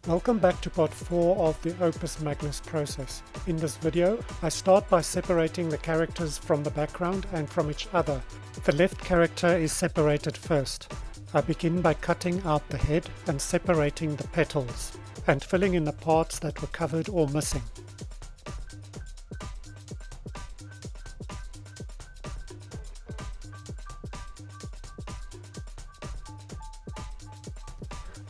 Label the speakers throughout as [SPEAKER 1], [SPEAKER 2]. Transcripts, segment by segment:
[SPEAKER 1] Welcome back to part 4 of the Opus Magnus process. In this video, I start by separating the characters from the background and from each other. The left character is separated first. I begin by cutting out the head and separating the petals, and filling in the parts that were covered or missing.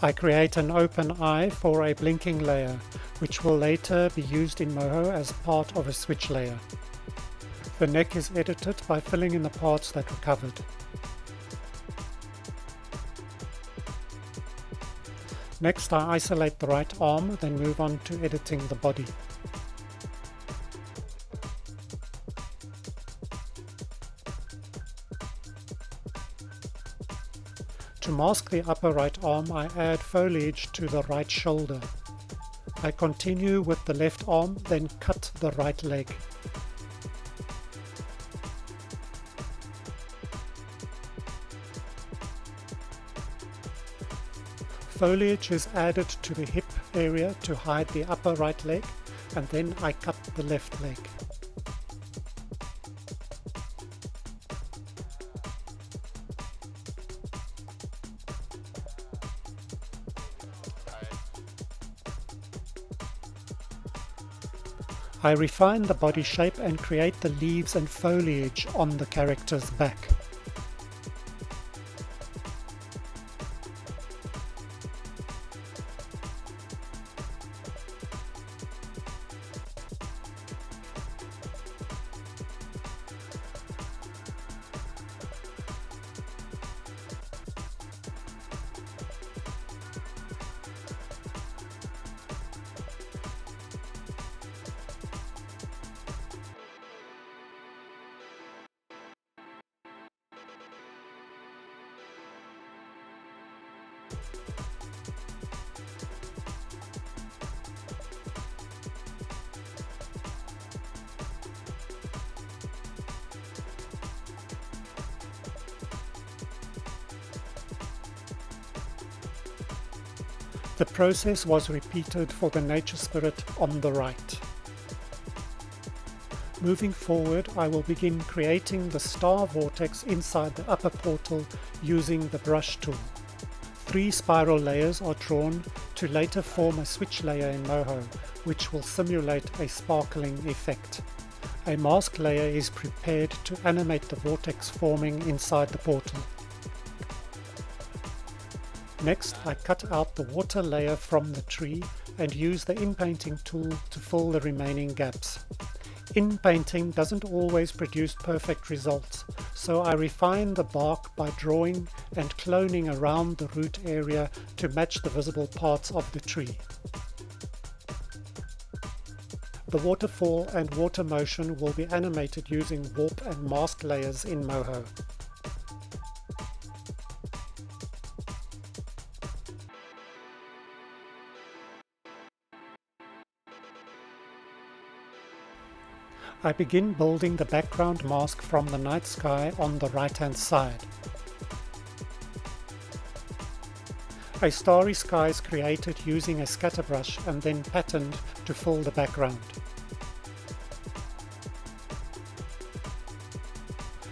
[SPEAKER 1] I create an open eye for a blinking layer, which will later be used in Moho as part of a switch layer. The neck is edited by filling in the parts that were covered. Next, I isolate the right arm, then move on to editing the body. To mask the upper right arm, I add foliage to the right shoulder. I continue with the left arm, then cut the right leg. Foliage is added to the hip area to hide the upper right leg, and then I cut the left leg. I refine the body shape and create the leaves and foliage on the character's back. The process was repeated for the nature spirit on the right. Moving forward, I will begin creating the star vortex inside the upper portal using the brush tool. 3 spiral layers are drawn to later form a switch layer in Moho, which will simulate a sparkling effect. A mask layer is prepared to animate the vortex forming inside the portal. Next, I cut out the water layer from the tree and use the inpainting tool to fill the remaining gaps. Inpainting doesn't always produce perfect results, so I refine the bark by drawing and cloning around the root area to match the visible parts of the tree. The waterfall and water motion will be animated using warp and mask layers in Moho. I begin building the background mask from the night sky on the right-hand side. A starry sky is created using a scatterbrush and then patterned to fill the background.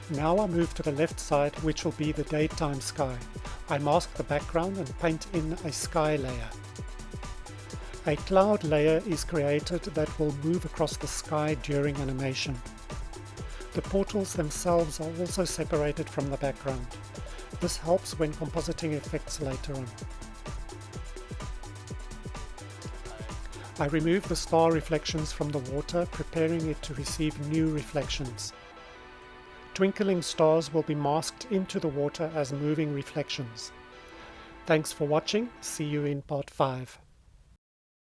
[SPEAKER 1] Now I move to the left side, which will be the daytime sky. I mask the background and paint in a sky layer. A cloud layer is created that will move across the sky during animation. The portals themselves are also separated from the background. This helps when compositing effects later on. I remove the star reflections from the water, preparing it to receive new reflections. Twinkling stars will be masked into the water as moving reflections. Thanks for watching. See you in part 5.